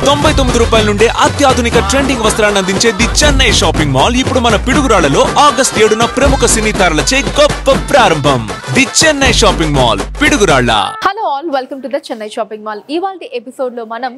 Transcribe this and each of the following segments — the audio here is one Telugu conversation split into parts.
రూపాయల నుండి అత్యాధునిక ట్రెండింగ్ వస్త్రాలను అందించే ది చెన్నై షాపింగ్ మాల్ ఇప్పుడు మన పిడుగురాళ్లలో ఆగస్ట్ 7న ప్రముఖ సినీ తారలచే గొప్ప ప్రారంభం. The Chennai shopping mall Piduguralla. Hello all, welcome to the Chennai shopping mall. ఇవాల్టి ఎపిసోడ్ లో మనం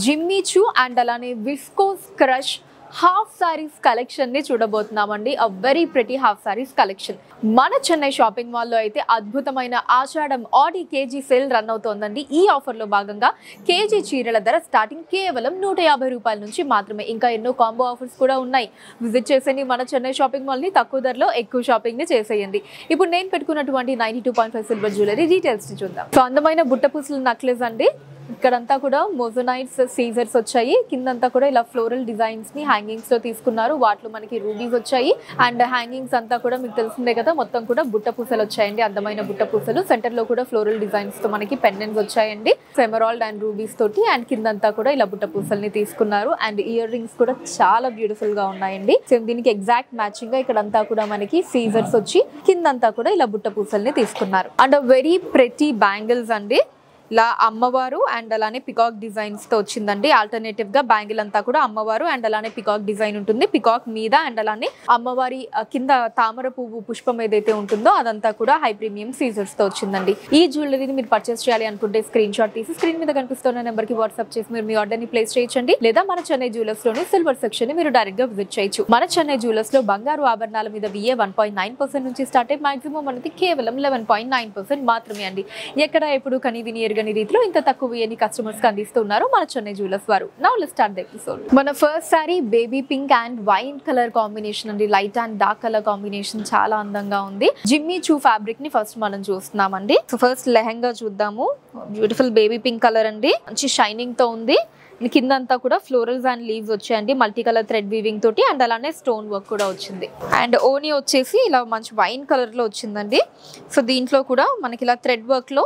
జిమ్మీ చూ అండ్ అలానే viscose crush half sarees collection ని చూడబోతున్నామండి. A very pretty half sarees collection. మన చెన్నై షాపింగ్ మాల్ లో అయితే అద్భుతమైన Ashadam Aadi KG sale run అవుతోందండి. ఈ ఆఫర్ లో భాగంగా కేజీ చీరల ధర స్టార్టింగ్ కేవలం 150 రూపాయల నుంచి మాత్రమే. ఇంకా ఎన్నో కాంబో ఆఫర్స్ కూడా ఉన్నాయి. విజిట్ చేసేయండి మన చెన్నై షాపింగ్ మాల్ ని. తక్కువ ధరలో ఎక్కువ షాపింగ్ ని చేసేయండి. ఇప్పుడు నేను పెట్టుకున్నటువంటి 92.5 సిల్వర్ జ్యువెలరీ డీటెయిల్స్ ని చూద్దాం. సో అందమైన బుట్టపూసల నెక్లెస్ అండి. ఇక్కడంతా కూడా మొజోనైట్స్ సీజర్స్ వచ్చాయి. కిందంతా కూడా ఇలా ఫ్లోరల్ డిజైన్స్ ని హ్యాంగింగ్స్ లో తీసుకున్నారు. వాటిలో మనకి రూబీస్ వచ్చాయి అండ్ హ్యాంగింగ్స్ అంతా కూడా మీకు తెలిసిందే కదా, మొత్తం కూడా బుట్ట పూసలు వచ్చాయండి. అందమైన బుట్ట పూసలు. సెంటర్ లో కూడా ఫ్లోరల్ డిజైన్స్ తో మనకి పెండెంట్స్ వచ్చాయండి, ఫెమరాల్డ్ అండ్ రూబీస్ తోటి. అండ్ కిందంతా కూడా ఇలా బుట్ట పూసల్ని తీసుకున్నారు. అండ్ ఇయర్ రింగ్స్ కూడా చాలా బ్యూటిఫుల్ గా ఉన్నాయండి. సేమ్ దీనికి ఎగ్జాక్ట్ మ్యాచింగ్ గా ఇక్కడంతా కూడా మనకి సీజర్స్ వచ్చి కిందంతా కూడా ఇలా బుట్ట పూసల్ని తీసుకున్నారు. అండ్ వెరీ ప్రెటీ బ్యాంగిల్స్ అండి. ఇలా అమ్మవారు అండ్ అలానే పికాక్ డిజైన్స్ తో వచ్చిందండి. ఆల్టర్నేటివ్ గా బ్యాంగిల్ అంతా కూడా అమ్మవారు అండ్ అలానే పికాక్ డిజైన్ ఉంటుంది. పికాక్ మీద అండ్ అలానే అమ్మవారి కింద తామర పువ్వు పుష్పం ఏదైతే ఉంటుందో అదంతా కూడా హై ప్రీమియం సీజర్స్ తో వచ్చిందండి. ఈ జ్యువెలరీని మీరు పర్చేస్ చేయాలి అనుకుంటే స్క్రీన్ షాట్ తీసి స్క్రీన్ మీద కనిపిస్తున్న నెంబర్ కి వాట్సాప్ చేసి మీరు మీ ఆర్డర్ ని ప్లేస్ చేయొచ్చండి. లేదా మన చెన్నై జ్యువెలర్స్ లోని సిల్వర్ సెక్షన్ ని మీరు డైరెక్ట్ గా విజిట్ చేయొచ్చు. మన చెన్నై జ్యువెలర్స్ లో బంగారు ఆభరణాల మీద VA 1.9% నుంచి స్టార్ట్ అయ్యి మాక్సిమం మనకి కేవలం 11.9% మాత్రమే అండి. ఎక్కడ ఎప్పుడు కని విని ఎరగని రీతిలో ఇంత తక్కువ ఎన్ని కస్టమర్స్ కి అందిస్తున్నారు మన చెన్నై జ్యువెలర్స్ వారు. Now let's start the episode. మన first saree baby pink and wine colour combination అండి. Light and dark colour combination చాలా అందంగా ఉంది. జిమ్మీ చూ ఫ్యాబ్రిక్ ని ఫస్ట్ మనం చూస్తున్నామండి. సో ఫస్ట్ లెహంగా చూద్దాము. బ్యూటిఫుల్ బేబీ పింక్ కలర్ అండి. మంచి షైనింగ్ తో ఉంది. కిందంతా కూడా ఫ్లోరల్స్ అండ్ లీవ్స్ వచ్చాయండి మల్టీ కలర్ థ్రెడ్ వీవింగ్ తోటి. అండ్ అలానే స్టోన్ వర్క్ కూడా వచ్చింది. అండ్ ఓనీ వచ్చేసి ఇలా మంచి వైన్ కలర్ లో వచ్చిందండి. సో దీంట్లో కూడా మనకి ఇలా థ్రెడ్ వర్క్ లో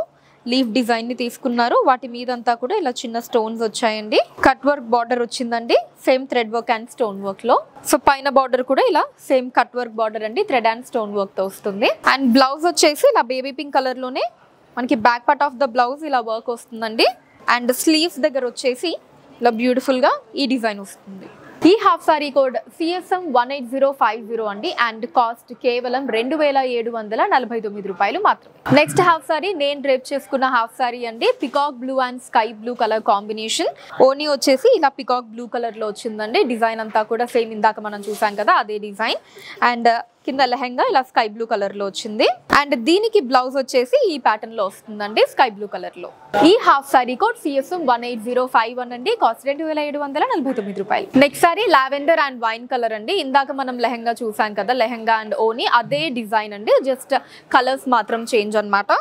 లీఫ్ డిజైన్ ని తీసుకున్నారు. వాటి మీదంతా కూడా ఇలా చిన్న స్టోన్స్ వచ్చాయండి. కట్ వర్క్ బార్డర్ వచ్చిందండి, same thread work and stone work లో. సో పైన బార్డర్ కూడా ఇలా సేమ్ కట్ వర్క్ బార్డర్ అండి, థ్రెడ్ అండ్ స్టోన్ వర్క్ తో వస్తుంది. అండ్ బ్లౌజ్ వచ్చేసి ఇలా బేబీ పింక్ కలర్ లోనే మనకి back part of the blouse ఇలా వర్క్ వస్తుందండి. అండ్ స్లీవ్స్ దగ్గర వచ్చేసి ఇలా బ్యూటిఫుల్ గా ఈ డిజైన్ వస్తుంది. ఈ హాఫ్ సారీ కోడ్ CSM 18050 అండి. అండ్ కాస్ట్ కేవలం 2749 రూపాయలు మాత్రమే. నెక్స్ట్ హాఫ్ సారీ నేను డ్రేప్ చేసుకున్న హాఫ్ సారీ అండి. Peacock blue and sky blue colour combination. ఓనీ వచ్చేసి ఇలా పికాక్ బ్లూ కలర్ లో వచ్చిందండి. డిజైన్ అంతా కూడా సేమ్ ఇందాక మనం చూసాం కదా అదే డిజైన్. అండ్ కింద లెహంగా ఇలా స్కై బ్లూ కలర్ లో వచ్చింది. అండ్ దీనికి బ్లౌజ్ వచ్చేసి ఈ ప్యాటర్న్ లో వస్తుందండి, స్కై బ్లూ కలర్ లో. ఈ హాఫ్ సారీ కోడ్ CSM 18051 అండి. కాస్ట్ 2749 రూపాయలు. Next sorry lavender and wine colour అండి. ఇందాక మనం లెహంగా చూసాం కదా, లెహంగా అండ్ ఓనీ అదే డిజైన్ అండి, జస్ట్ కలర్స్ మాత్రం చేంజ్ అన్నమాట.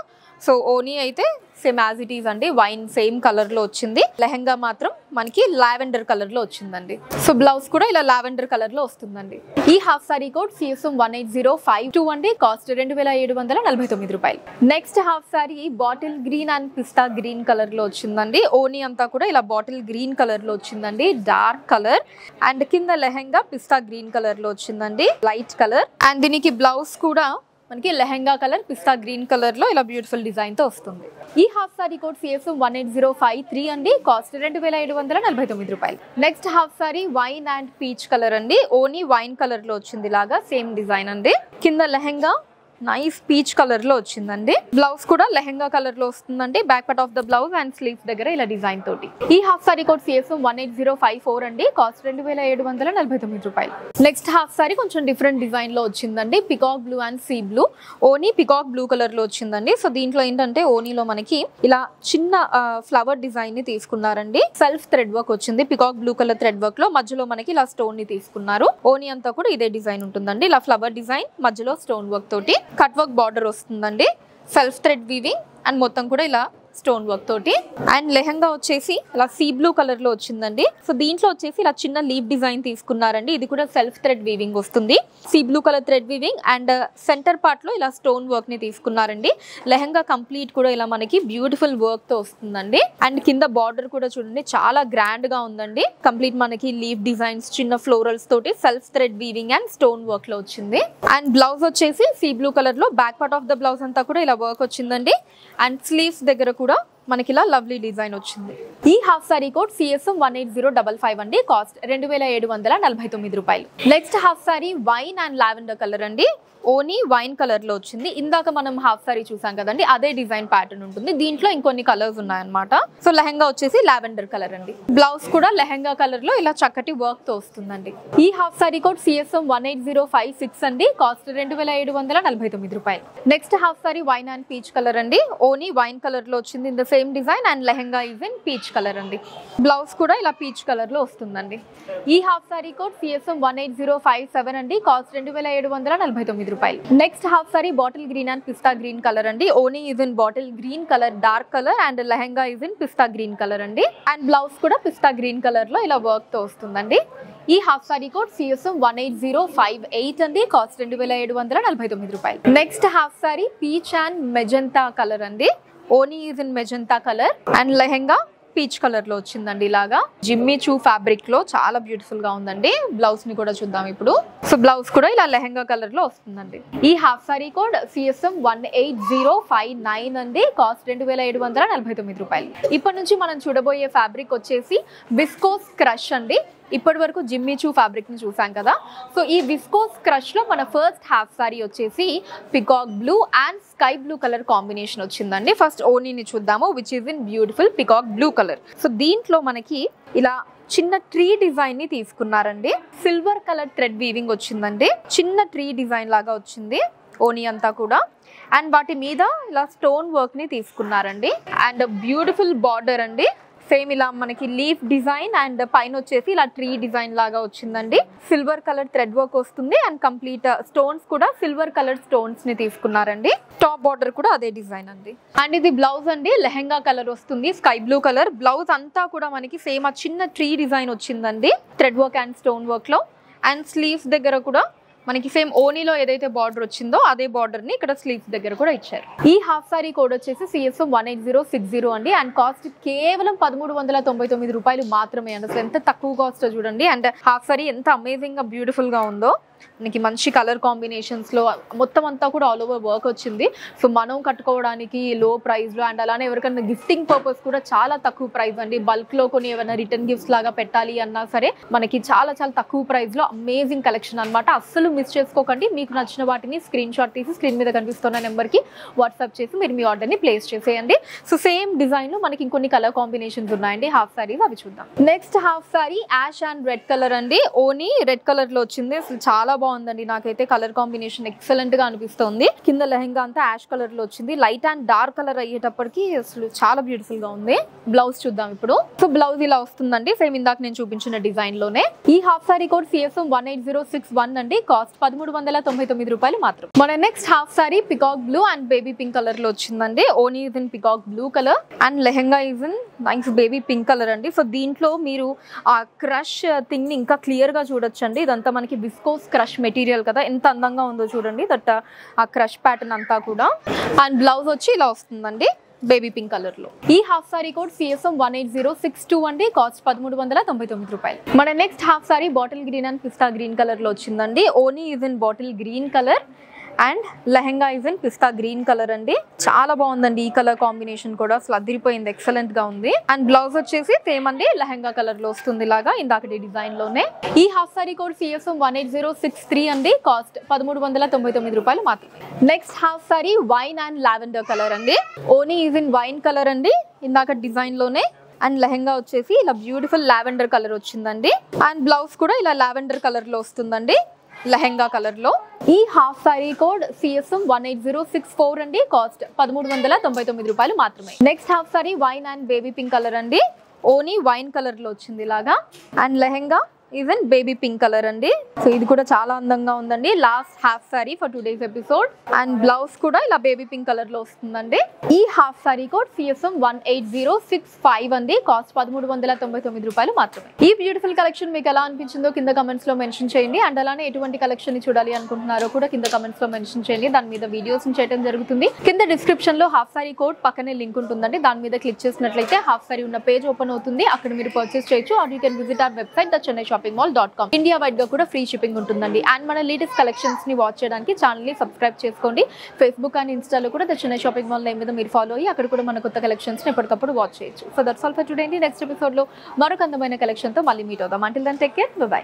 సో ఓనీ అయితే సేమ్ యాజ్ ఇట్ ఈస్ అండి, వైన్ సేమ్ కలర్ లో వచ్చింది. లెహంగా మాత్రం మనకి లావెండర్ కలర్ లో వచ్చిందండి. సో బ్లౌజ్ కూడా ఇలా లావెండర్ కలర్ లో వస్తుందండి. ఈ హాఫ్ సారీ కోడ్ CSM 18052 అండి. కాస్ట్ 2749 రూపాయలు. Next half saree bottle green and pista green colour లో వచ్చిందండి. ఓనీ అంతా కూడా ఇలా బాటిల్ గ్రీన్ కలర్ లో వచ్చిందండి, డార్క్ కలర్. అండ్ కింద లెహంగా పిస్తా గ్రీన్ కలర్ లో వచ్చిందండి, లైట్ కలర్. అండ్ దీనికి బ్లౌజ్ కూడా మనకి లెహంగా కలర్ పిస్తా గ్రీన్ కలర్ లో ఇలా బ్యూటిఫుల్ డిజైన్ తో వస్తుంది. ఈ హాఫ్ సారీ కోడ్ CSM 18053 అండి. కాస్ట్ 2749 రూపాయలు. Next half sorry wine and peach colour అండి. ఓనీ వైన్ కలర్ లో వచ్చింది లాగా సేమ్ డిజైన్ అండి. కింద లెహంగా నైస్ పీచ్ కలర్ లో వచ్చిందండి. బ్లౌజ్ కూడా లెహంగా కలర్ లో వస్తుందండి. Back part of the blouse and sleeves దగ్గర ఇలా డిజైన్ తోటి. ఈ హాఫ్ సారీ కోడ్ CSM 18054 అండి. కాస్ట్ 2749 రూపాయలు. నెక్స్ట్ హాఫ్ సారీ కొంచెం డిఫరెంట్ డిజైన్ లో వచ్చిందండి. Peacock blue and sea blue. ఓనీ పికాక్ బ్లూ కలర్ లో వచ్చిందండి. సో దీంట్లో ఏంటంటే ఓనీలో మనకి ఇలా చిన్న ఫ్లవర్ డిజైన్ ని తీసుకున్నారండి. సెల్ఫ్ థ్రెడ్ వర్క్ వచ్చింది peacock blue colour thread work లో. మధ్యలో మనకి ఇలా స్టోన్ ని తీసుకున్నారు. ఓనీ అంతా కూడా ఇదే డిజైన్ ఉంటుందండి, ఇలా ఫ్లవర్ డిజైన్ మధ్యలో స్టోన్ వర్క్ తోటి. కట్ వర్క్ బార్డర్ వస్తుందండి, సెల్ఫ్ థ్రెడ్ వీవింగ్ అండ్ మొత్తం కూడా ఇలా స్టోన్ వర్క్ తోటి. అండ్ లెహంగా వచ్చేసి ఇలా సీ బ్లూ కలర్ లో వచ్చిందండి. సో దీంట్లో వచ్చేసి ఇలా చిన్న లీవ్ డిజైన్ తీసుకున్నారండి. ఇది కూడా సెల్ఫ్ థ్రెడ్ వీవింగ్ వస్తుంది, sea blue colour thread weaving. And centre part లో ఇలా స్టోన్ వర్క్ ని తీసుకున్నారండి. లెహంగా కంప్లీట్ కూడా ఇలా మనకి బ్యూటిఫుల్ వర్క్ తో వస్తుందండి. అండ్ కింద బార్డర్ కూడా చూడండి చాలా గ్రాండ్ గా ఉందండి. కంప్లీట్ మనకి లీవ్ డిజైన్స్ చిన్న ఫ్లోరల్స్ తోటి self thread weaving and stone work లో వచ్చింది. అండ్ బ్లౌజ్ వచ్చేసి సీ బ్లూ కలర్ లో back part of the blouse అంతా కూడా ఇలా వర్క్ వచ్చిందండి. అండ్ స్లీవ్స్ దగ్గర కూడా మనకి ఇలా లవ్లీ డిజైన్ వచ్చింది. ఈ హాఫ్ సారీ కోడ్ CSM 18055 అండి. కాస్ట్ 2749 రూపాయలు. Next half sorry wine and lavender colour అండి. ఓనీ వైన్ కలర్ లో వచ్చింది. ఇందాక మనం హాఫ్ సారీ చూసాం కదండి, అదే డిజైన్ ప్యాటర్న్ ఉంటుంది. దీంట్లో ఇంకొన్ని కలర్స్ ఉన్నాయన్నమాట. సో లెహంగా వచ్చేసి లావెండర్ కలర్ అండి. బ్లౌజ్ కూడా లెహంగా కలర్ లో ఇలా చక్కటి వర్క్ తో వస్తుందండి. ఈ హాఫ్ సారీ కోడ్ CSM 18056 అండి. కాస్ట్ 2749 రూపాయలు. Next half sorry wine and peach colour అండి. ఓనీ వైన్ కలర్ లో వచ్చింది in the same design and lehenga is in peach colour అండి. బ్లౌజ్ కూడా ఇలా పీచ్ కలర్ లో వస్తుందండి. ఈ హాఫ్ సారీ కోడ్ CSM 18057 అండి. కాస్ట్ 2749 రూపాయలు. Next half saree bottle green and pista green colour అండి. ఓనీ is in bottle green colour, dark colour and lehenga is in pista green colour అండి. అండ్ బ్లౌజ్ కూడా పిస్తా గ్రీన్ కలర్ లో ఇలా వర్క్ తో వస్తుందండి. ఈ హాఫ్ సారీ కోడ్ CSM 18058 అండి. కాస్ట్ 2749 రూపాయలు. Next half saree peach and magenta colour అండి. ఓనీ is in magenta colour and lehenga peach colour లో వచ్చిందండి. ఇలాగా జిమ్మీ చూ ఫ్యాబ్రిక్ లో చాలా బ్యూటిఫుల్ గా ఉందండి. బ్లౌజ్ ని కూడా చూద్దాం ఇప్పుడు. సో బ్లౌజ్ కూడా ఇలా లెహంగా కలర్ లో వస్తుందండి. ఈ హాఫ్ సారీ కోడ్ CSM 18059 అండి. కాస్ట్ 2749 రూపాయలు. ఇప్పటి నుంచి మనం చూడబోయే ఫ్యాబ్రిక్ వచ్చేసి విస్కోస్ క్రష్ అండి. ఇప్పటి వరకు జిమ్మీ చూ ఫ్యాబ్రిక్ ని చూసాం కదా. సో ఈ విస్కోస్ క్రష్ లో మన ఫస్ట్ హాఫ్ సారీ వచ్చేసి peacock blue and sky blue colour combination వచ్చిందండి. ఫస్ట్ ఓనీని చూద్దాము, which is in beautiful peacock blue colour. So దీంట్లో మనకి ఇలా చిన్న ట్రీ డిజైన్ ని తీసుకున్నారండి. సిల్వర్ కలర్ థ్రెడ్ వీవింగ్ వచ్చిందండి. చిన్న ట్రీ డిజైన్ లాగా వచ్చింది ఓనీ అంతా కూడా. అండ్ వాటి మీద ఇలా స్టోన్ వర్క్ ని తీసుకున్నారండి. అండ్ బ్యూటిఫుల్ బార్డర్ అండి. సేమ్ ఇలా మనకి లీఫ్ డిజైన్ అండ్ పైన వచ్చేసి ఇలా ట్రీ డిజైన్ లాగా వచ్చిందండి. సిల్వర్ కలర్ థ్రెడ్ వర్క్ వస్తుంది అండ్ కంప్లీట్ స్టోన్స్ కూడా సిల్వర్ కలర్ స్టోన్స్ ని తీసుకున్నారండి. టాప్ బార్డర్ కూడా అదే డిజైన్ అండి. అండ్ ఇది బ్లౌజ్ అండి. లెహంగా కలర్ వస్తుంది, స్కై బ్లూ కలర్. బ్లౌజ్ అంతా కూడా మనకి సేమ్ ఆ చిన్న ట్రీ డిజైన్ వచ్చిందండి thread work and stone work లో. అండ్ స్లీవ్స్ దగ్గర కూడా మనకి సేమ్ ఓనీలో ఏదైతే బార్డర్ వచ్చిందో అదే బార్డర్ ని ఇక్కడ స్లీవ్స్ దగ్గర కూడా ఇచ్చారు. ఈ హాఫ్ సారీ కోడ్ వచ్చేసి CSM 18060 అండి. అండ్ కాస్ట్ కేవలం 1399 రూపాయలు మాత్రమే అండి. అసలు ఎంత తక్కువ కాస్ట్ చూడండి. అండ్ హాఫ్ సారీ ఎంత అమేజింగ్ గా బ్యూటిఫుల్ గా ఉందో. మనకి మంచి కలర్ కాంబినేషన్స్ లో మొత్తం అంతా కూడా ఆల్ ఓవర్ వర్క్ వచ్చింది. సో మనం కట్టుకోవడానికి లో ప్రైస్ లో అండ్ అలానే ఎవరికైనా గిఫ్టింగ్ పర్పస్ కూడా చాలా తక్కువ ప్రైస్ అండి. బల్క్ లో కొన్ని ఏమైనా రిటర్న్ గిఫ్ట్స్ లాగా పెట్టాలి అన్నా సరే మనకి చాలా చాలా తక్కువ ప్రైస్ లో అమేజింగ్ కలెక్షన్ అనమాట. అస్సలు మిస్ చేసుకోకండి. మీకు నచ్చిన వాటిని స్క్రీన్ షాట్ తీసి స్క్రీన్ మీద కనిపిస్తున్న నెంబర్ కి వాట్సాప్ చేసి మీరు మీ ఆర్డర్ ని ప్లేస్ చేసేయండి. సో సేమ్ డిజైన్ లో మనకి ఇంకొన్ని కలర్ కాంబినేషన్స్ ఉన్నాయండి హాఫ్ సారీస్, అవి చూద్దాం. Next half sari ash and red colour అండి. ఓనీ రెడ్ కలర్ లో వచ్చింది. అసలు చాలా బాగుందండి. నాకైతే కలర్ కాంబినేషన్ ఎక్సలెంట్ గా అనిపిస్తుంది. కింద లెహంగా అంతా యాష్ కలర్ లో వచ్చింది. లైట్ అండ్ డార్క్ కలర్ అయ్యేటప్పటికి అసలు చాలా బ్యూటిఫుల్ గా ఉంది. బ్లౌజ్ చూద్దాం ఇప్పుడు. సో బ్లౌజ్ ఇలా వస్తుందండి సేమ్ ఇందాక నేను చూపించిన డిజైన్ లోనే. ఈ హాఫ్ సారీ కోడ్ CSM 18061 అండి. కాస్ట్ 1399 రూపాయలు మాత్రం. మన next half saree peacock blue and baby pink colour లో వచ్చిందండి. ఓనీ is in peacock blue colour and lehenga is in nice baby pink colour అండి. సో దీంట్లో మీరు ఆ క్రష్ థింగ్ ని ఇంకా క్లియర్ గా చూడొచ్చండి. ఇదంతా మనకి విస్కోస్ క్రష్ మెటీరియల్ కదా, ఎంత అందంగా ఉందో చూడండి. దట్ ఆ క్రష్ ప్యాటర్న్ అంతా కూడా. అండ్ బ్లౌజ్ వచ్చి ఇలా వస్తుందండి బేబీ పింక్ కలర్ లో. ఈ హాఫ్ సారీ కోడ్ CSM 18062 అండి. కాస్ట్ 1399 రూపాయలు. మన next half saree bottle green and pista green colour లో వచ్చిందండి. ఓనీ is in bottle green colour and lehenga is in pista green colour అండి. చాలా బాగుందండి ఈ కలర్ కాంబినేషన్ కూడా. అసలు అదిరిపోయింది, ఎక్సలెంట్ గా ఉంది. అండ్ బ్లౌజ్ వచ్చేసి సేమ్ అండి లెహంగా కలర్ లో వస్తుంది ఇలాగా ఇందాకటి డిజైన్ లోనే. ఈ హాఫ్ సారీ కోడ్ CSM 18063 అండి. కాస్ట్ 1399 రూపాయలు మాత్రమే. Next half sorry wine and lavender colour అండి. ఓనీ ఈజ్ ఇన్ వైన్ కలర్ అండి ఇందాక డిజైన్ లోనే. అండ్ లెహంగా వచ్చేసి ఇలా బ్యూటిఫుల్ లావెండర్ కలర్ వచ్చిందండి. అండ్ బ్లౌజ్ కూడా ఇలా లావెండర్ కలర్ లో వస్తుందండి లెహంగా కలర్ లో. ఈ హాఫ్ సారీ కోడ్ CSM 18064 అండి. కాస్ట్ 1399 రూపాయలు మాత్రమే. Next half sorry wine and baby pink colour అండి. ఓనీ వైన్ కలర్ లో వచ్చింది ఇలాగా. And lehenga even baby pink colour అండి. సో ఇది కూడా చాలా అందంగా ఉందండి. Last half sorry for today's episode. And blouse కూడా ఇలా బేబీ పింక్ కలర్ లో వస్తుందండి. ఈ హాఫ్ సారీ కోడ్ CSM 18065 అండి. కాస్ట్ 1399 రూపాయలు మాత్రమే. ఈ బ్యూటిఫుల్ కలెక్షన్ మీకు ఎలా అనిపించిందో కింద కమెంట్స్ లో మెన్షన్ చేయండి. అండ్ అలానే ఎటువంటి కలెక్షన్ ని చూడాలి అనుకుంటున్నారో కూడా కింద కమెంట్స్ లో మెన్షన్ చేయండి. దాని మీద వీడియోస్ చేయడం జరుగుతుంది. కింద డిస్క్రిప్షన్ లో హాఫ్ సారీ కోడ్ పక్కనే లింక్ ఉంటుందండి. దాని మీద క్లిక్ చేసినట్లయితే హాఫ్ సారీ ఉన్న పేజ్ ఓపెన్ అవుతుంది. అక్కడ మీరు పర్చేస్ చేయొచ్చు. Or you can visit our website the Chennai chennaiShoppingMall.com. India wide గా కూడా ఫ్రీ షిప్పింగ్ ఉంటుందండి. అండ్ మన లేటెస్ట్ కలెక్షన్స్ ని వాచ్ చేయడానికి ఛానల్ ని సబ్స్క్రైబ్ చేసుకోండి. ఫేస్బుక్ అండ్ ఇన్స్టాలో కూడా the Chennai shopping mall name మీద మీరు ఫాలో అయ్యి అక్కడ కూడా మన కొత్త కలెక్షన్స్ ని ఎప్పటికప్పుడు వాచ్ చేయొచ్చు. So that's all for today అండి. నెక్స్ట్ ఎపిసోడ్ లో మరొక అందమైన కలెక్షన్ తో మళ్ళీ మీట్ అవుదాం. Until then take care, bye by.